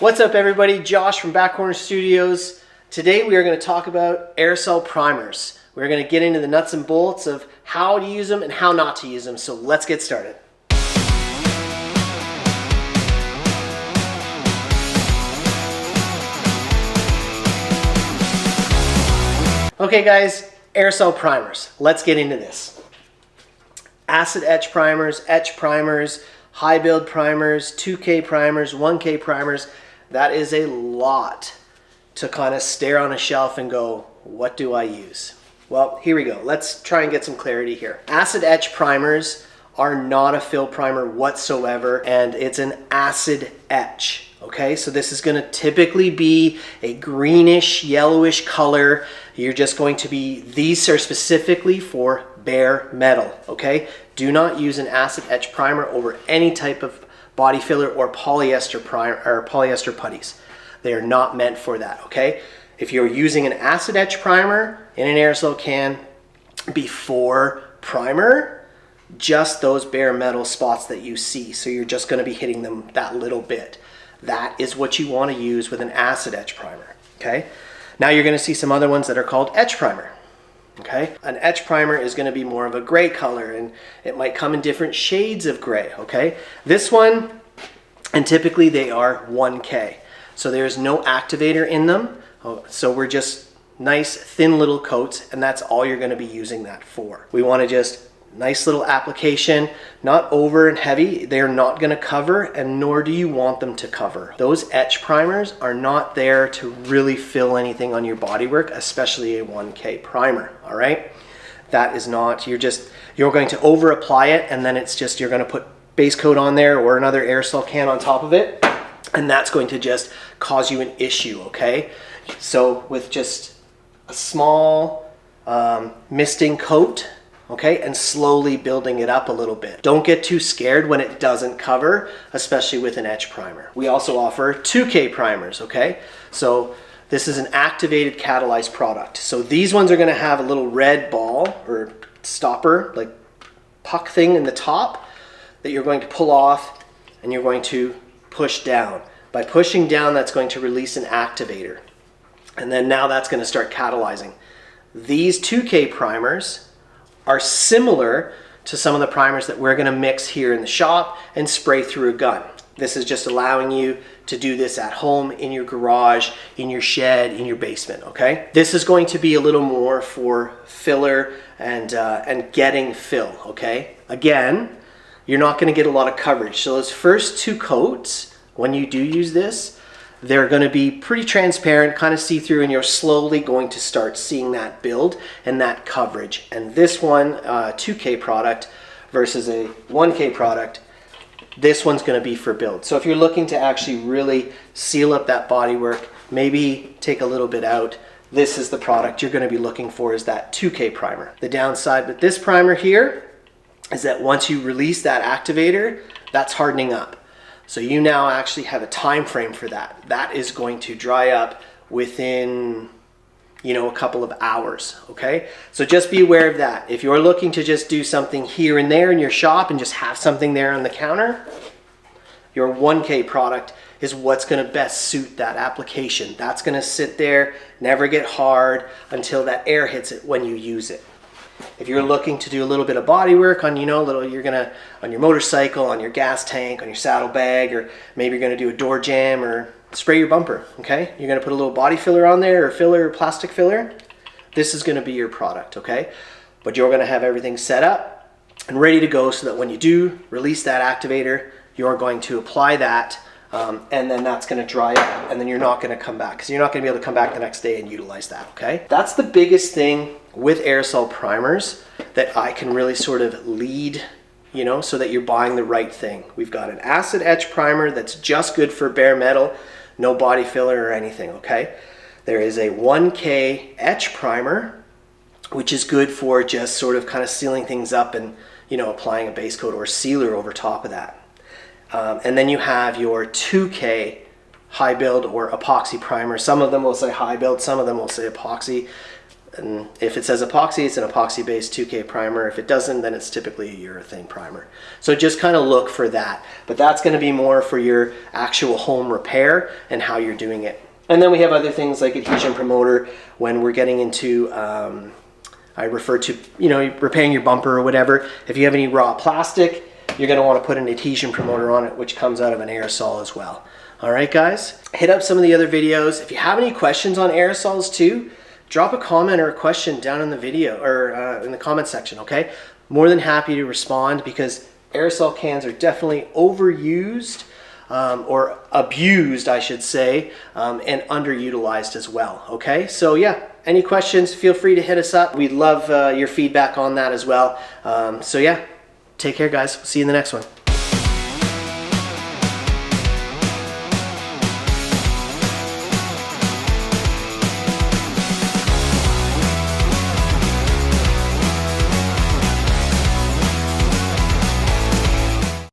What's up everybody, Josh from Backcorner Studios. Today we are going to talk about aerosol primers. We're going to get into the nuts and bolts of how to use them and how not to use them. So let's get started. Okay guys, aerosol primers. Let's get into this. Acid etch primers, high build primers, 2K primers, 1K primers. That is a lot to kind of stare on a shelf and go, what do I use? Well, here we go. Let's try and get some clarity here. Acid etch primers are not a fill primer whatsoever, and it's an acid etch. Okay, so this is going to typically be a greenish, yellowish color. You're just going to be, these are specifically for bare metal. Okay, do not use an acid etch primer over any type of body filler or polyester primer or polyester putties. They are not meant for that. Okay, if you're using an acid etch primer in an aerosol can before primer, just those bare metal spots that you see, so you're just going to be hitting them that little bit. That is what you want to use with an acid etch primer. Okay, now you're going to see some other ones that are called etch primer. Okay, an etch primer is going to be more of a gray color, and it might come in different shades of gray. Okay, this one, and typically they are 1K, so there's no activator in them. So we're just nice thin little coats, and that's all you're going to be using that for. We want to just nice little application, not over and heavy. They're not going to cover, and nor do you want them to cover. Those etch primers are not there to really fill anything on your bodywork, especially a 1K primer. All right, that is not, you're going to over apply it, and then it's just, you're going to put base coat on there or another aerosol can on top of it, and that's going to just cause you an issue. Okay, so with just a small misting coat, okay, and slowly building it up a little bit. Don't get too scared when it doesn't cover, especially with an etch primer. We also offer 2K primers, okay? So this is an activated catalyzed product. So these ones are gonna have a little red ball or stopper, like puck thing in the top that you're going to pull off, and you're going to push down. By pushing down, that's going to release an activator. And then now that's gonna start catalyzing. These 2K primers are similar to some of the primers that we're going to mix here in the shop and spray through a gun. This is just allowing you to do this at home, in your garage, in your shed, in your basement. Okay, this is going to be a little more for filler and getting fill. Okay, again, you're not going to get a lot of coverage, so those first two coats, when you do use this, they're going to be pretty transparent, kind of see-through, and you're slowly going to start seeing that build and that coverage. And this one, 2K product versus a 1K product, this one's going to be for build. So if you're looking to actually really seal up that bodywork, maybe take a little bit out, this is the product you're going to be looking for, is that 2K primer. The downside with this primer here is that once you release that activator, that's hardening up. So you now actually have a time frame for that. That is going to dry up within, a couple of hours, okay? So just be aware of that. If you're looking to just do something here and there in your shop and just have something there on the counter, your 1K product is what's gonna best suit that application. That's gonna sit there, never get hard until that air hits it when you use it. If you're looking to do a little bit of body work on, on your motorcycle, on your gas tank, on your saddlebag, or maybe you're gonna do a door jamb or spray your bumper, okay? You're gonna put a little body filler on there, or filler, or plastic filler. This is gonna be your product, okay? But you're gonna have everything set up and ready to go so that when you do release that activator, you're going to apply that, and then that's going to dry up, and then you're not going to come back, because you're not going to be able to come back the next day and utilize that. Okay, that's the biggest thing with aerosol primers that I can really sort of lead, so that you're buying the right thing. We've got an acid etch primer that's just good for bare metal, no body filler or anything. Okay, there is a 1K etch primer, which is good for just sort of kind of sealing things up and applying a base coat or sealer over top of that. And then you have your 2K high build or epoxy primer. Some of them will say high build, some of them will say epoxy. And if it says epoxy, it's an epoxy-based 2K primer. If it doesn't, then it's typically a urethane primer. So just kind of look for that. But that's going to be more for your actual home repair and how you're doing it. And then we have other things like adhesion promoter when we're getting into, I refer to, you know, repairing your bumper or whatever. If you have any raw plastic, you're going to want to put an adhesion promoter on it, which comes out of an aerosol as well. All right, guys, hit up some of the other videos. If you have any questions on aerosols too, drop a comment or a question down in the video or in the comment section, okay? More than happy to respond because aerosol cans are definitely overused or abused, I should say, and underutilized as well, okay? So yeah, any questions, feel free to hit us up. We'd love your feedback on that as well. So yeah, take care, guys. See you in the next one.